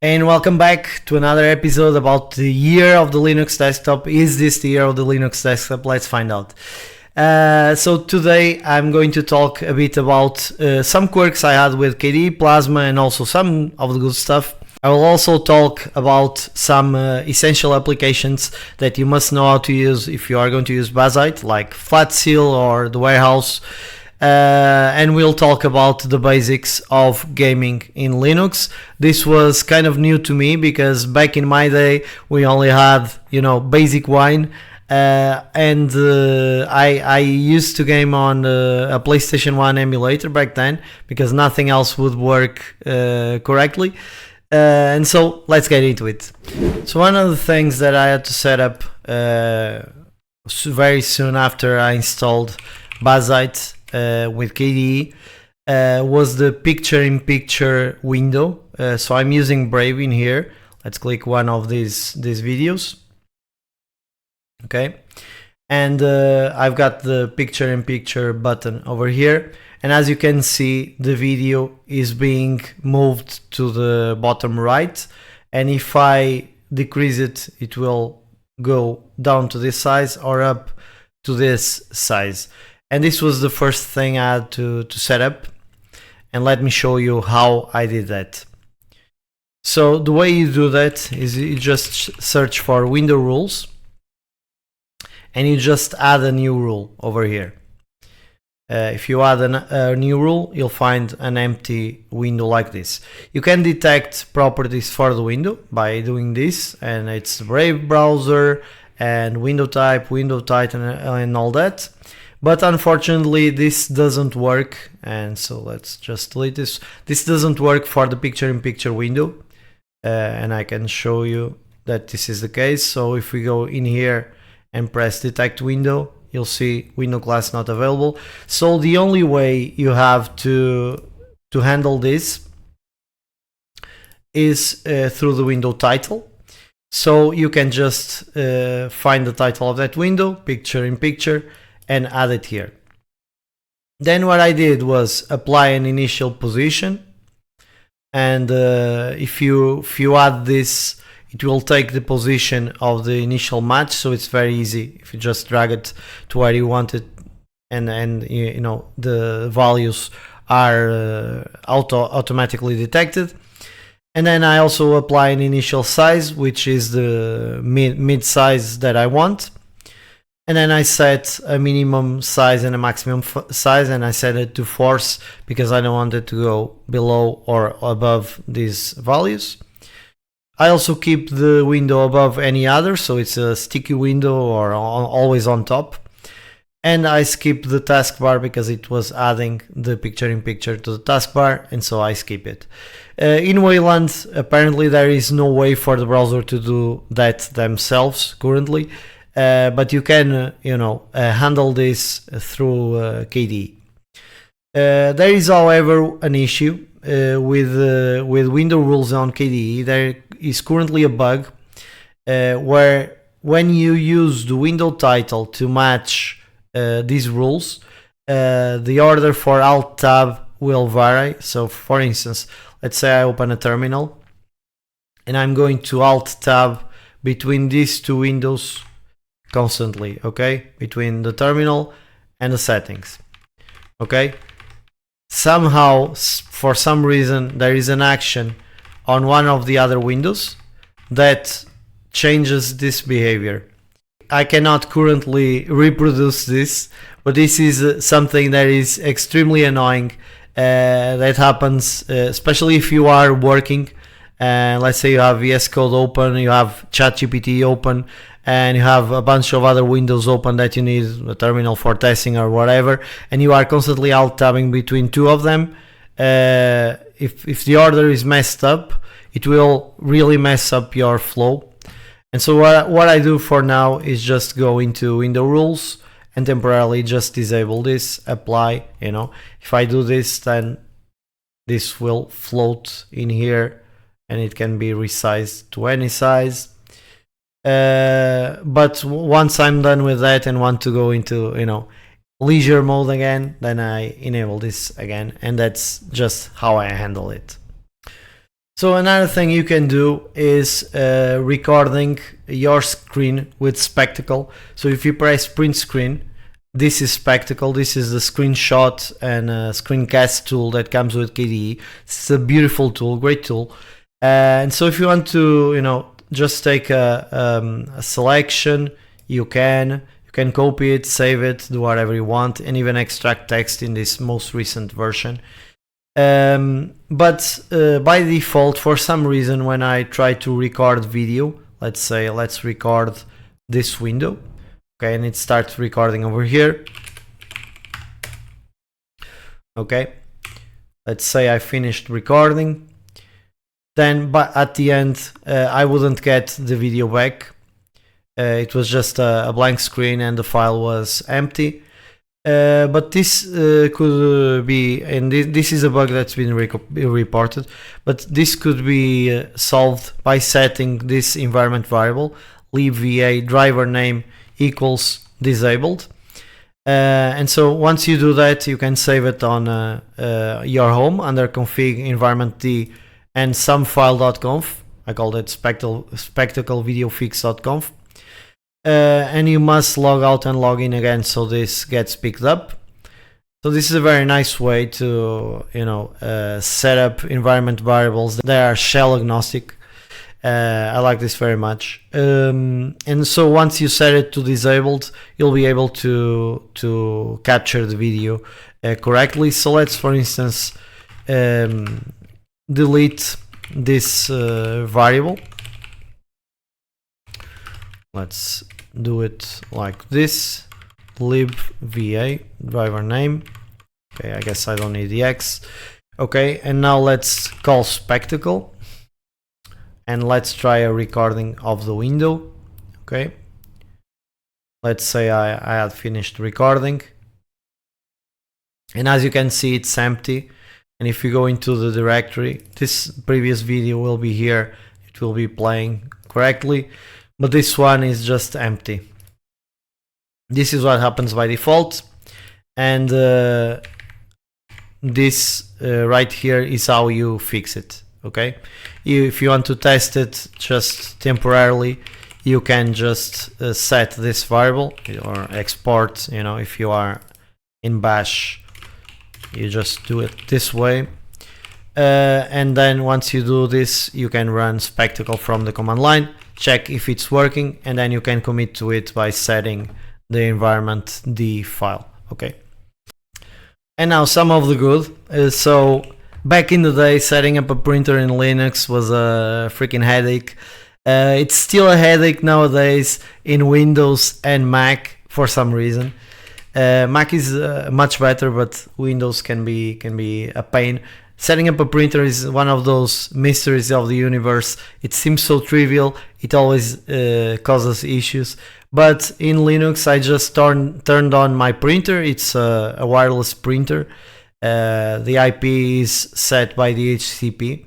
And welcome back to another episode about the year of the Linux desktop. Is this the year of the Linux desktop? Let's find out. So today I'm going to talk a bit about some quirks I had with KDE Plasma and also some of the good stuff. I will also talk about some essential applications that you must know how to use if you are going to use Bazzite, like Flatseal or the warehouse. And we'll talk about the basics of gaming in Linux. This was kind of new to me because back in my day we only had, basic wine, and I used to game on a PlayStation 1 emulator back then because nothing else would work correctly. And so let's get into it. So one of the things that I had to set up very soon after I installed Bazzite with KDE was the picture-in-picture window. So I'm using Brave in here. Let's click one of these videos. Okay, and I've got the picture-in-picture button over here. And as you can see, the video is being moved to the bottom right. And if I decrease it, it will go down to this size or up to this size. And this was the first thing I had to set up. And let me show you how I did that. So the way you do that is you just search for Window Rules. And you just add a new rule over here. If you add a new rule, you'll find an empty window like this. You can detect properties for the window by doing this, and it's the Brave browser and window type, window title, and all that. But unfortunately, this doesn't work, and so let's just delete this. This doesn't work for the picture-in-picture window, and I can show you that this is the case. So if we go in here and press detect window, you'll see window class not available. So the only way you have to handle this is through the window title. So you can just find the title of that window, picture in picture, and add it here. Then what I did was apply an initial position, and if you add this, it will take the position of the initial match, so it's very easy if you just drag it to where you want it, and the values are automatically detected. And then I also apply an initial size, which is the mid size that I want. And then I set a minimum size and a maximum size, and I set it to force because I don't want it to go below or above these values. I also keep the window above any other, so it's a sticky window or always on top. And I skip the taskbar because it was adding the picture-in-picture to the taskbar, and so I skip it. In Wayland, apparently there is no way for the browser to do that themselves currently, but you can, handle this through KDE. There is, however, an issue with window rules on KDE. There is currently a bug where when you use the window title to match these rules, the order for Alt Tab will vary. So for instance, let's say I open a terminal and I'm going to Alt Tab between these two windows constantly, okay, between the terminal and the settings, okay. Somehow, for some reason, there is an action on one of the other windows that changes this behavior. I cannot currently reproduce this, but this is something that is extremely annoying. That happens, especially if you are working. Let's say you have VS Code open, you have ChatGPT open, and you have a bunch of other windows open that you need a terminal for testing or whatever, and you are constantly alt-tabbing between two of them. If the order is messed up, it will really mess up your flow. And so what I do for now is just go into Window Rules and temporarily just disable this, apply. If I do this, then this will float in here and it can be resized to any size. But once I'm done with that and want to go into leisure mode again, then I enable this again, and that's just how I handle it. So another thing you can do is recording your screen with Spectacle. So if you press print screen, this is Spectacle. This is the screenshot and screencast tool that comes with KDE. It's a beautiful tool, great tool. And so if you want to, you know, just take a selection, you can copy it, save it, do whatever you want, and even extract text in this most recent version. But by default, for some reason, when I try to record video, let's say let's record this window, okay, and it starts recording over here. Okay, let's say I finished recording. Then, but at the end, I wouldn't get the video back. It was just a blank screen and the file was empty. But this could be, and this is a bug that's been reported, but this could be solved by setting this environment variable, libva driver name equals disabled. And so once you do that, you can save it on your home under config environment D and somefile.conf. I call it spectaclevideofix.conf. And you must log out and log in again so this gets picked up. So this is a very nice way to, you know, set up environment variables that are shell agnostic. I like this very much. And so once you set it to disabled, you'll be able to capture the video correctly. So let's, for instance, delete this variable. Let's do it like this, libva driver name. Okay, I guess I don't need the X. Okay, and now let's call Spectacle and let's try a recording of the window. Okay, let's say I had finished recording, and as you can see, it's empty. And if you go into the directory, this previous video will be here, it will be playing correctly, but this one is just empty. This is what happens by default, and this right here is how you fix it. Okay, if you want to test it just temporarily, you can just set this variable or export. You know, if you are in bash, you just do it this way, and then once you do this, you can run Spectacle from the command line, check if it's working, and then you can commit to it by setting the environment D file. Okay, and now some of the good. So back in the day, setting up a printer in Linux was a freaking headache. It's still a headache nowadays in Windows and Mac for some reason. Mac is much better, but Windows can be a pain. Setting up a printer is one of those mysteries of the universe. It seems so trivial, it always causes issues. But in Linux, I just turned on my printer. It's a wireless printer. The IP is set by the DHCP.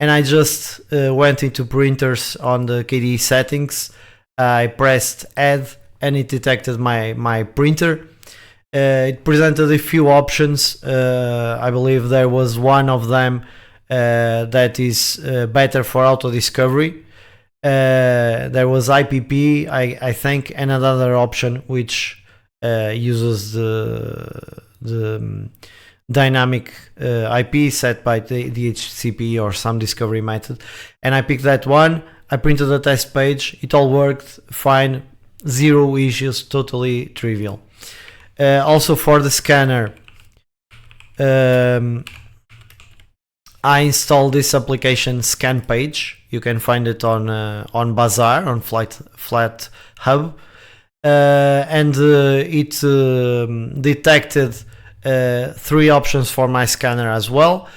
And I just went into printers on the KDE settings. I pressed add, and it detected my printer. It presented a few options. I believe there was one of them that is better for auto discovery. There was IPP, I think, and another option which uses the dynamic IP set by the DHCP or some discovery method. And I picked that one. I printed a test page. It all worked fine. Zero issues, totally trivial. Also for the scanner, I installed this application Scan Page. You can find it on Bazaar, on Flat Hub, and it detected 3 options for my scanner as well.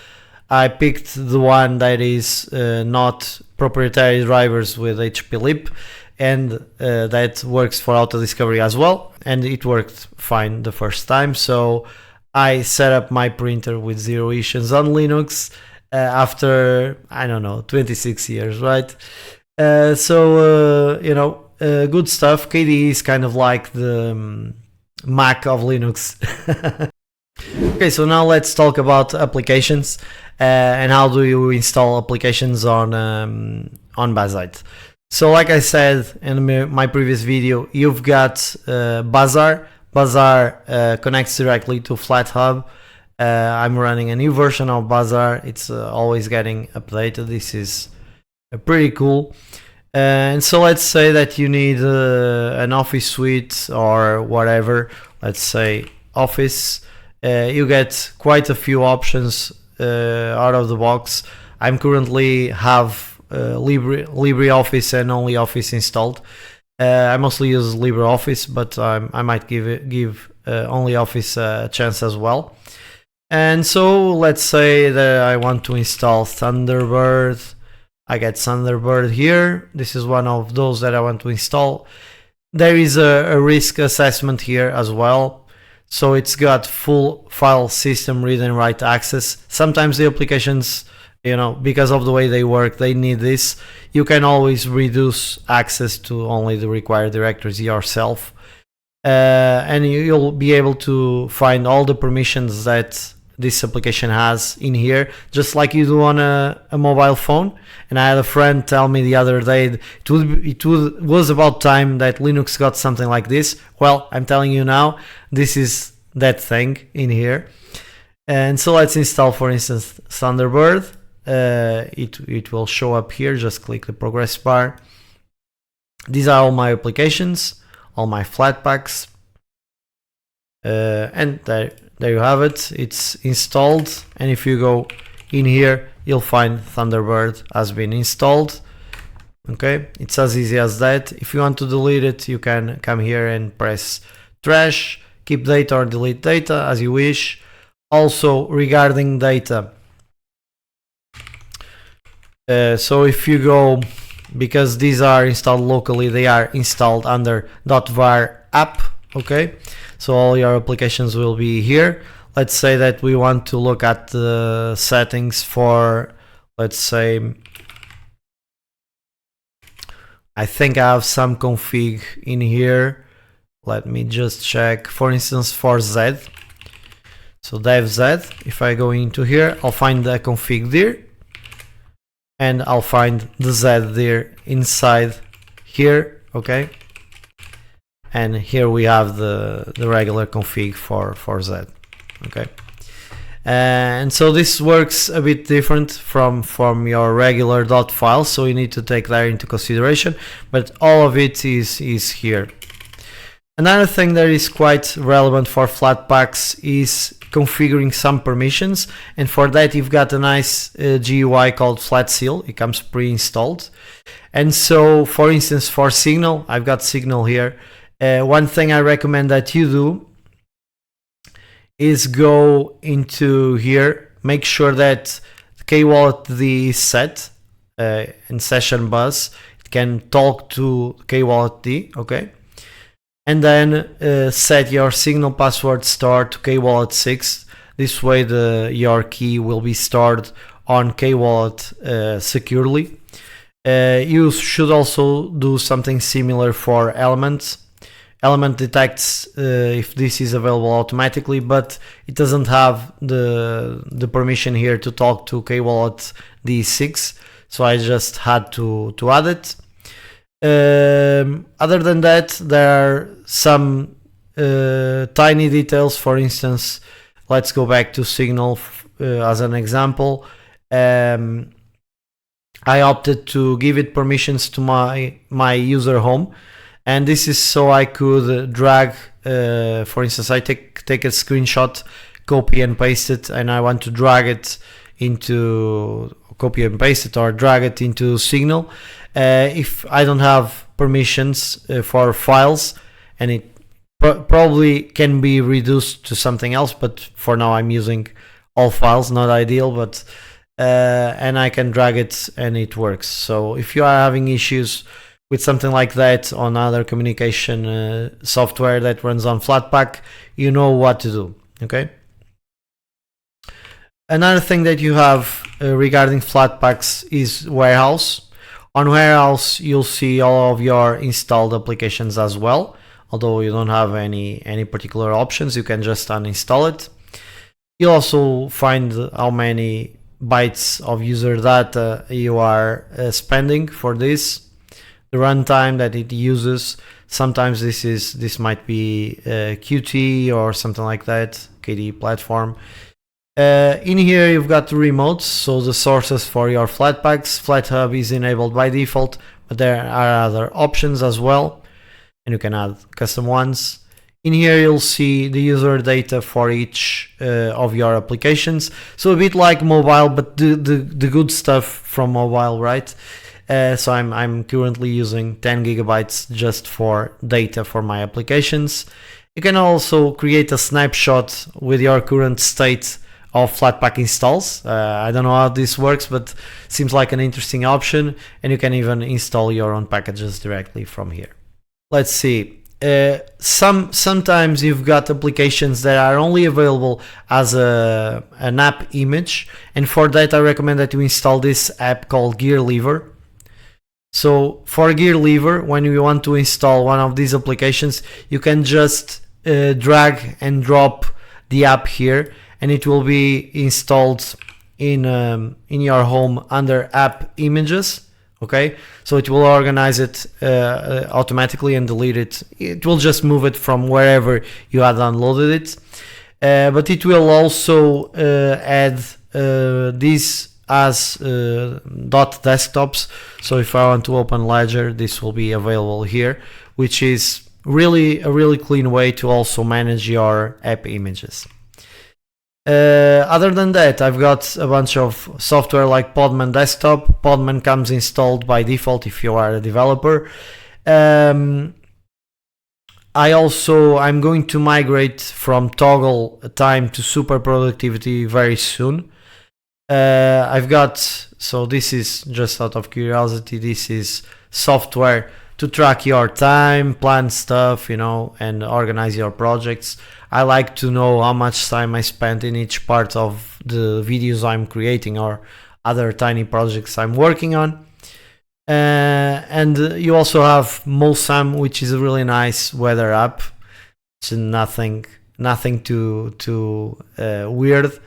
I picked the one that is not proprietary drivers with HP lib, and that works for auto discovery as well, and it worked fine the first time. So I set up my printer with 0 issues on Linux after, I don't know, 26 years, right? You know, good stuff. KDE is kind of like the Mac of Linux. Okay, so now let's talk about applications. and how do you install applications on Bazzite. So like I said in my previous video, you've got Bazaar. Bazaar connects directly to FlatHub. I'm running a new version of Bazaar. It's always getting updated. This is pretty cool. And so let's say that you need an office suite or whatever. Let's say office. You get quite a few options out of the box. I'm currently have LibreOffice and OnlyOffice installed. I mostly use LibreOffice, but I might give OnlyOffice a chance as well. And so let's say that I want to install Thunderbird. I get Thunderbird here. This is one of those that I want to install. There is a risk assessment here as well. So it's got full file system read and write access. Sometimes the applications, because of the way they work, they need this. You can always reduce access to only the required directories yourself. And you'll be able to find all the permissions that this application has in here, just like you do on a mobile phone. And I had a friend tell me the other day it was about time that Linux got something like this. Well, I'm telling you now, this is that thing in here. And so let's install, for instance, Thunderbird. It will show up here. Just click the progress bar. These are all my applications, all my Flatpaks, and there you have it. It's installed, and if you go in here, you'll find Thunderbird has been installed. Okay, it's as easy as that. If you want to delete it, you can come here and press trash, keep data or delete data as you wish. Also regarding data, so if you go, because these are installed locally, they are installed under .var app. Okay, so all your applications will be here. Let's say that we want to look at the settings for, let's say, I think I have some config in here. Let me just check, for instance, for Z. So dev Z, if I go into here, I'll find the config there, and I'll find the Z there inside here. Okay, and here we have the regular config for Z. Okay, and so this works a bit different from your regular .dot file, so you need to take that into consideration, but all of it is here. Another thing that is quite relevant for Flatpaks is configuring some permissions, and for that you've got a nice GUI called Flatseal. It comes pre-installed. And so, for instance, for Signal, I've got Signal here. One thing I recommend that you do is go into here, make sure that YotLD is set in session bus. It can talk to YotLD, okay? And then set your Signal password store to KWallet6. This way your key will be stored on KWallet securely. You should also do something similar for Elements. Element detects if this is available automatically, but it doesn't have the permission here to talk to KWallet6, so I just had to add it. Other than that, there are some tiny details. For instance, let's go back to Signal as an example. I opted to give it permissions to my user home, and this is so I could drag, for instance, I take a screenshot, copy and paste it, and I want to drag it into, copy and paste it or drag it into Signal. If I don't have permissions for files, and it probably can be reduced to something else, but for now I'm using all files, not ideal, but and I can drag it and it works. So if you are having issues with something like that on other communication software that runs on Flatpak, you know what to do. Okay. Another thing that you have regarding Flatpaks is Warehouse. On Warehouse, you'll see all of your installed applications as well. Although you don't have any particular options, you can just uninstall it. You'll also find how many bytes of user data you are spending for this, the runtime that it uses. Sometimes this might be Qt or something like that, KDE platform. In here you've got the remotes, so the sources for your Flatpaks. FlatHub is enabled by default, but there are other options as well, and you can add custom ones. In here you'll see the user data for each of your applications, so a bit like mobile, but the good stuff from mobile, right? So I'm currently using 10 gigabytes just for data for my applications. You can also create a snapshot with your current state of Flatpak installs. I don't know how this works, but seems like an interesting option, and you can even install your own packages directly from here. Let's see. Sometimes you've got applications that are only available as an app image, and for that I recommend that you install this app called Gear Lever. So for Gear Lever, when you want to install one of these applications, you can just drag and drop the app here, and it will be installed in your home under app images. Okay, so it will organize it automatically and delete it. It will just move it from wherever you had downloaded it, but it will also add these as .desktops. So if I want to open Ledger, this will be available here, which is really a really clean way to also manage your app images. Other than that, I've got a bunch of software like Podman Desktop. Podman comes installed by default if you are a developer. I'm going to migrate from toggle time to super productivity very soon. So this is just out of curiosity, this is software to track your time, plan stuff, and organize your projects. I like to know how much time I spent in each part of the videos I'm creating or other tiny projects I'm working on. And you also have Molsam, which is a really nice weather app. It's nothing too weird.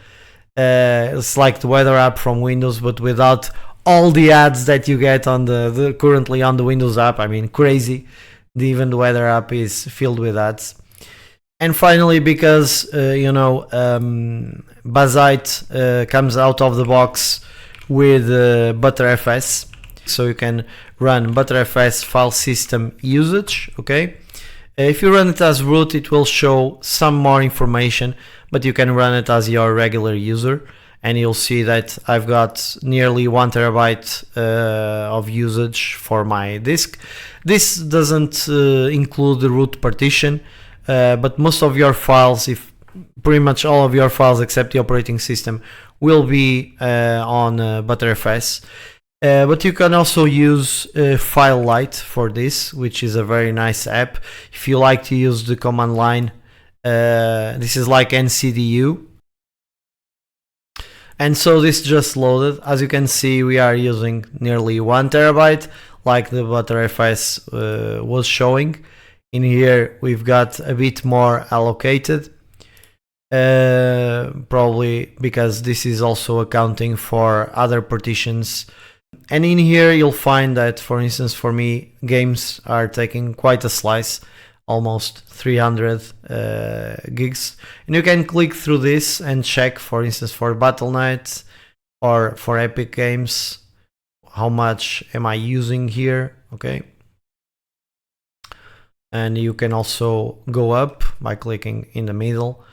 It's like the weather app from Windows, but without all the ads that you get on the currently on the Windows app. I mean, crazy. Even the weather app is filled with ads. And finally, because Bazzite comes out of the box with Btrfs, so you can run Btrfs file system usage. Okay, if you run it as root, it will show some more information, but you can run it as your regular user, and you'll see that I've got nearly 1 terabyte of usage for my disk. This doesn't include the root partition. But most of your files, if pretty much all of your files except the operating system, will be on Btrfs. But you can also use FileLite for this, which is a very nice app. If you like to use the command line, this is like NCDU. And so this just loaded. As you can see, we are using nearly 1 terabyte, like the Btrfs was showing. In here we've got a bit more allocated, probably because this is also accounting for other partitions. And in here you'll find that, for instance, for me, games are taking quite a slice, almost 300 gigs. And you can click through this and check, for instance, for Battle.net or for Epic Games, how much am I using here. Okay. And you can also go up by clicking in the middle.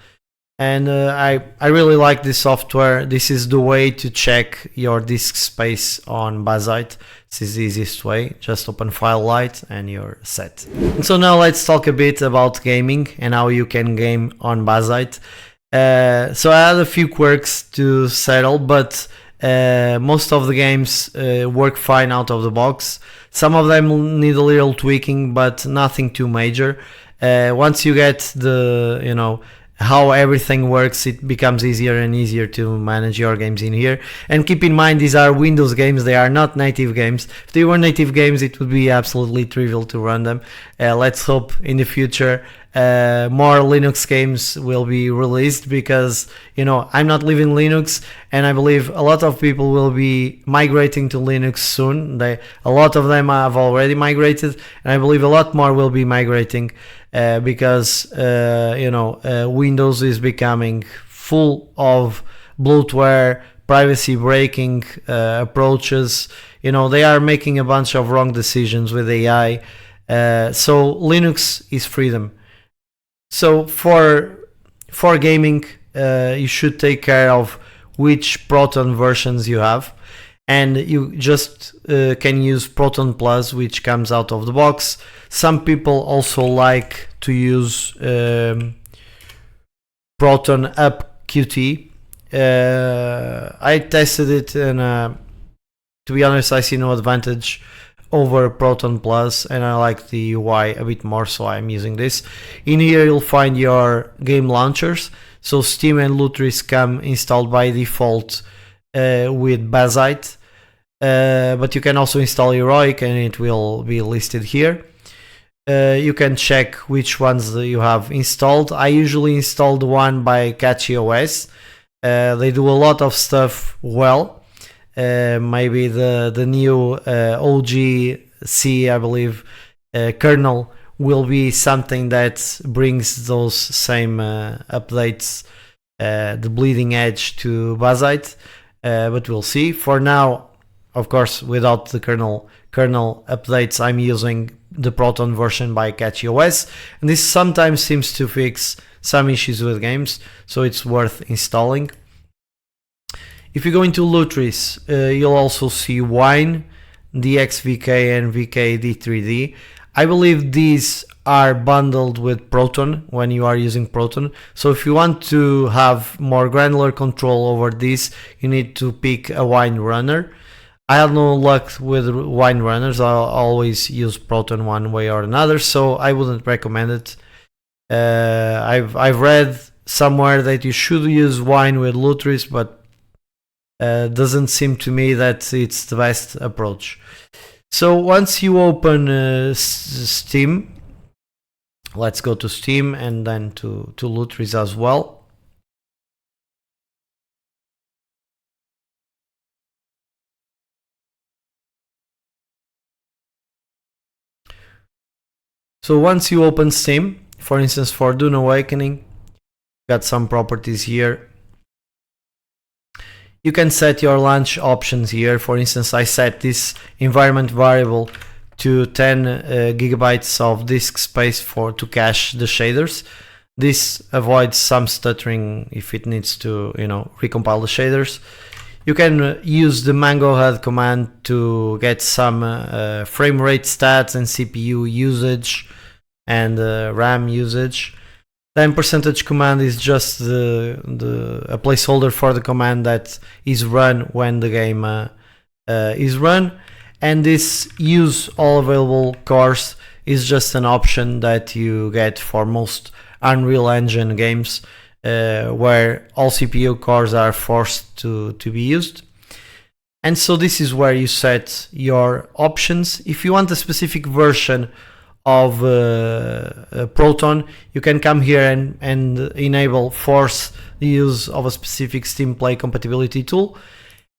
And I really like this software. This is the way to check your disk space on Bazzite. This is the easiest way. Just open FileLite and you're set. And so now let's talk a bit about gaming and how you can game on Bazzite. So I had a few quirks to settle, but most of the games work fine out of the box. Some of them need a little tweaking, but nothing too major. Once you get the, how everything works, it becomes easier and easier to manage your games in here. And keep in mind, these are Windows games, they are not native games. If they were native games, it would be absolutely trivial to run them. Let's hope in the future more Linux games will be released, because I'm not living Linux, and I believe a lot of people will be migrating to Linux soon. A lot of them have already migrated, and I believe a lot more will be migrating because Windows is becoming full of bloatware, privacy breaking approaches. They are making a bunch of wrong decisions with AI. So Linux is freedom. So for gaming, you should take care of which Proton versions you have, and you just can use ProtonPlus, which comes out of the box. Some people also like to use Proton Up Qt. I tested it, and to be honest, I see no advantage over ProtonPlus, and I like the UI a bit more, so I'm using this. In here you'll find your game launchers. So Steam and Lutris come installed by default with Bazzite, but you can also install Heroic, and it will be listed here. You can check which ones you have installed. I usually install the one by KDE. They do a lot of stuff well. Maybe the new OGC, I believe, kernel will be something that brings those same updates, the bleeding edge to Bazzite, but we'll see. For now, of course, without the kernel updates, I'm using the Proton version by KDE, and this sometimes seems to fix some issues with games, so it's worth installing. If you go into Lutris, you'll also see Wine, DXVK, and VKD3D. I believe these are bundled with Proton when you are using Proton. So if you want to have more granular control over this, you need to pick a Wine runner. I have no luck with Wine runners. I'll always use Proton one way or another, so I wouldn't recommend it. I've read somewhere that you should use Wine with Lutris, but doesn't seem to me that it's the best approach. So once you open Steam, let's go to Steam and then to Lutris as well. So once you open Steam, for instance, for Dune Awakening, got some properties here. You can set your launch options here. For instance, I set this environment variable to 10 gigabytes of disk space to cache the shaders. This avoids some stuttering if it needs to, recompile the shaders. You can use the mango HUD command to get some frame rate stats and CPU usage and RAM usage. Then percentage command is just a placeholder for the command that is run when the game is run, and this use all available cores is just an option that you get for most Unreal Engine games where all CPU cores are forced to be used. And so this is where you set your options. If you want a specific version of Proton, you can come here and enable force the use of a specific Steam Play compatibility tool,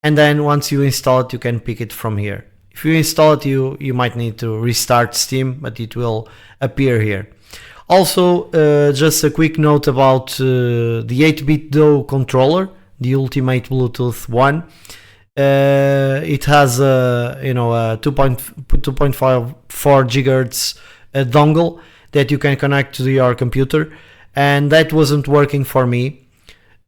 and then once you install it, you can pick it from here. If you install it, you might need to restart Steam, but it will appear here. Also, just a quick note about the 8-bit DO controller, the Ultimate Bluetooth one. It has a 2.54 GHz dongle that you can connect to your computer, and that wasn't working for me.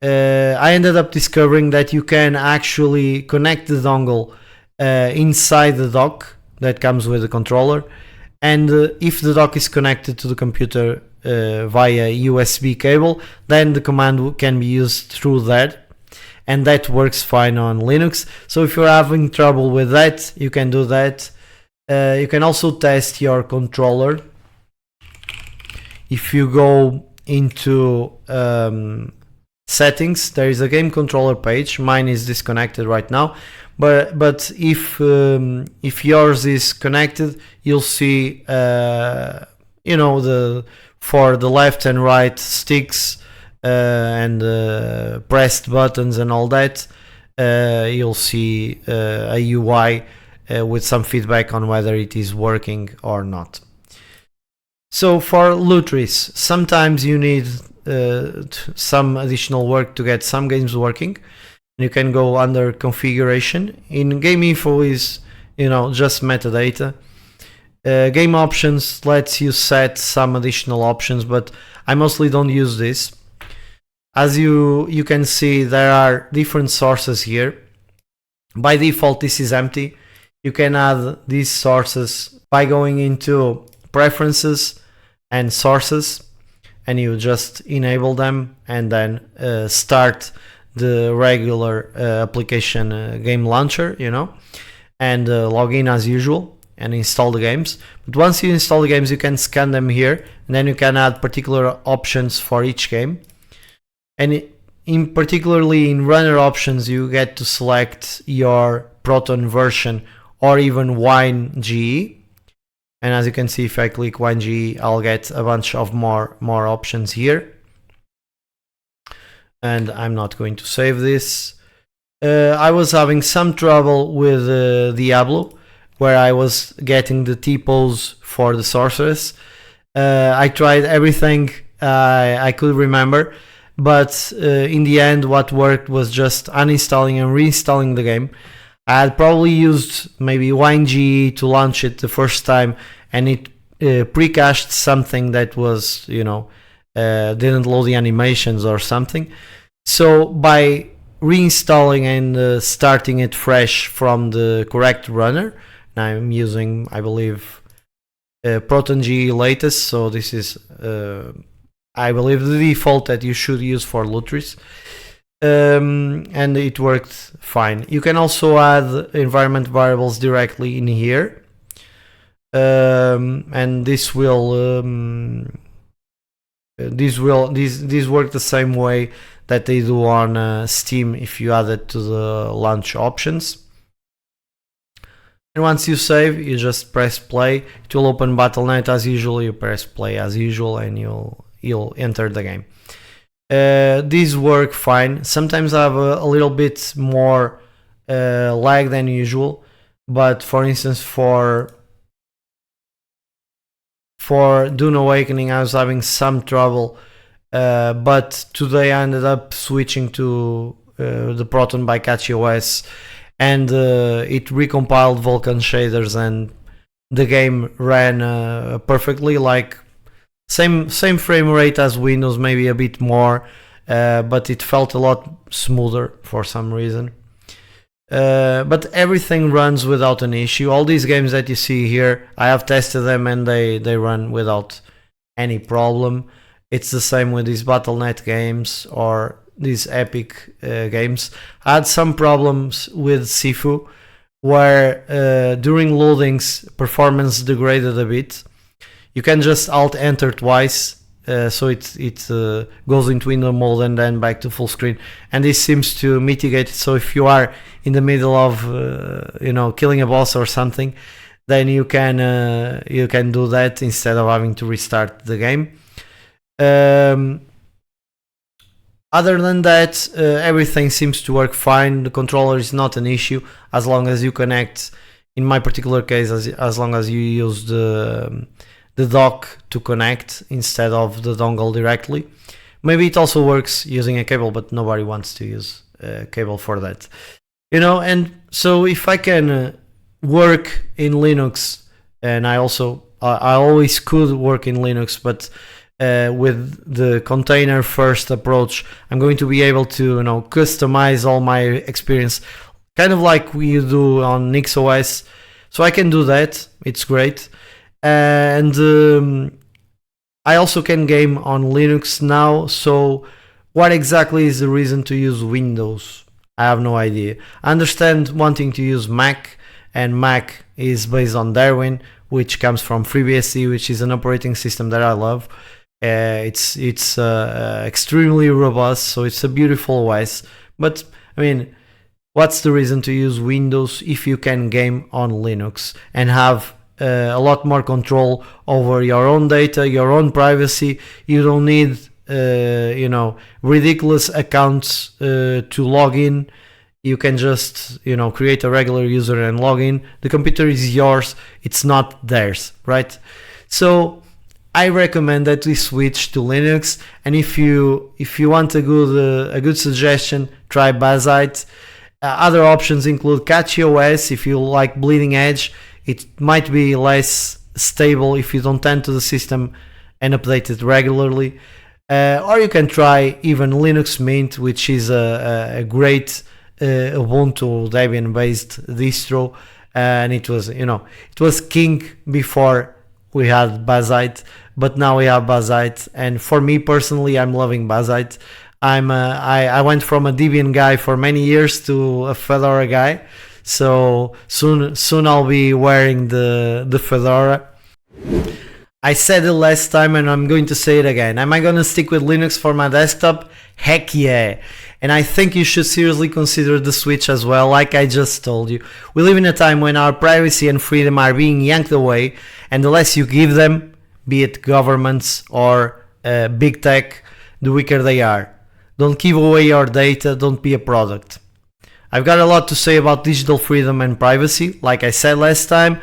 I ended up discovering that you can actually connect the dongle inside the dock that comes with the controller, and if the dock is connected to the computer via USB cable, then the command can be used through that, and that works fine on Linux. So if you're having trouble with that, you can do that. You can also test your controller. If you go into settings, there is a game controller page. Mine is disconnected right now, but if yours is connected, you'll see you know, for the left and right sticks and pressed buttons and all that, you'll see a UI with some feedback on whether it is working or not. So for Lutris, sometimes you need some additional work to get some games working. You can go under configuration. In game info is, you know, just metadata. Game options lets you set some additional options, but I mostly don't use this. As you can see, there are different sources here. By default, this is empty. You can add these sources by going into preferences and sources, and you just enable them and then start the regular application game launcher, you know, and log in as usual and install the games. But once you install the games, you can scan them here, and then you can add particular options for each game. And particularly in runner options, you get to select your Proton version or even Wine GE. And as you can see, if I click Wine GE, I'll get a bunch of more options here. And I'm not going to save this. I was having some trouble with Diablo, where I was getting the T-pose for the sorceress. I tried everything I could remember, but in the end what worked was just uninstalling and reinstalling the game. I had probably used maybe WineGE to launch it the first time, and it pre-cached something that was, you know, didn't load the animations or something. So by reinstalling and starting it fresh from the correct runner, and I'm using, I believe, ProtonGE latest, so this is I believe the default that you should use for Lutris, and it worked fine. You can also add environment variables directly in here, and this will these work the same way that they do on Steam if you add it to the launch options. And once you save, you just press play. It will open Battle.net as usual. You press play as usual, and you'll enter the game. These work fine. Sometimes I have a little bit more lag than usual, but for instance, for Dune Awakening, I was having some trouble, but today I ended up switching to the Proton by CatchyOS, and it recompiled Vulkan shaders, and the game ran perfectly, like same frame rate as Windows, maybe a bit more, but it felt a lot smoother for some reason. But everything runs without an issue. All these games that you see here, I have tested them and they run without any problem. It's the same with these Battle.net games or these Epic games. I had some problems with Sifu, where during loadings performance degraded a bit. You can just Alt Enter twice, so it goes into window mode and then back to full screen, and this seems to mitigate it. So if you are in the middle of killing a boss or something, then you can do that instead of having to restart the game. Other than that, everything seems to work fine. The controller is not an issue as long as you connect. In my particular case, as long as you use the dock to connect instead of the dongle directly. Maybe it also works using a cable, but nobody wants to use a cable for that. And so if I can work in Linux, and I always could work in Linux, but with the container first approach, I'm going to be able to customize all my experience, kind of like we do on NixOS. So I can do that. It's great. And I also can game on Linux now. So what exactly is the reason to use Windows? I have no idea. I understand wanting to use Mac, and Mac is based on Darwin, which comes from FreeBSD, which is an operating system that I love. It's extremely robust, so it's a beautiful OS. But I mean, what's the reason to use Windows if you can game on Linux and have a lot more control over your own data, your own privacy. You don't need ridiculous accounts to log in. You can just create a regular user and log in. The computer is yours, it's not theirs, right? So I recommend that we switch to Linux, and if you want a good suggestion, try Bazzite. Other options include CatchyOS if you like bleeding edge. It might be less stable if you don't tend to the system and update it regularly. Or you can try even Linux Mint, which is a great Ubuntu Debian based distro, and it was king before we had Bazzite, but now we have Bazzite, and for me personally, I'm loving Bazzite. I went from a Debian guy for many years to a Fedora guy, so soon I'll be wearing the Fedora. I said it last time and I'm going to say it again. Am I gonna stick with Linux for my desktop? Heck yeah! And I think you should seriously consider the switch as well, like I just told you. We live in a time when our privacy and freedom are being yanked away, and the less you give them, be it governments or big tech, the weaker they are. Don't give away your data, don't be a product. I've got a lot to say about digital freedom and privacy, like I said last time,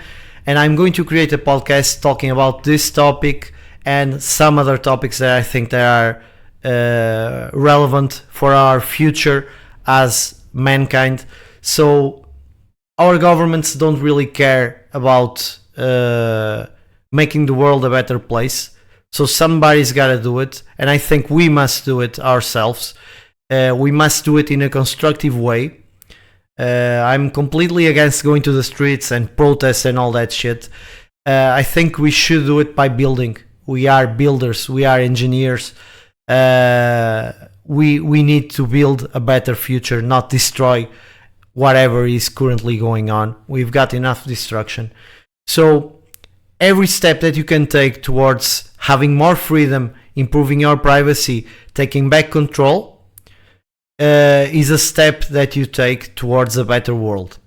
and I'm going to create a podcast talking about this topic and some other topics that I think that are relevant for our future as mankind. So our governments don't really care about making the world a better place. So somebody's got to do it, and I think we must do it ourselves. We must do it in a constructive way. I'm completely against going to the streets and protests and all that shit. I think we should do it by building. We are builders. We are engineers. We need to build a better future, not destroy whatever is currently going on. We've got enough destruction. So every step that you can take towards having more freedom, improving your privacy, taking back control, is a step that you take towards a better world.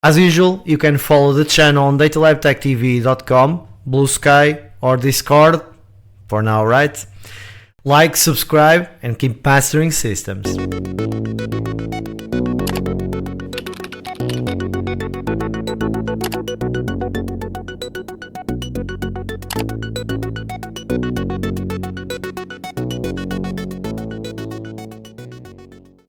As usual, you can follow the channel on datalabtechtv.com, Blue Sky, or Discord for now, right? Like, subscribe, and keep mastering systems.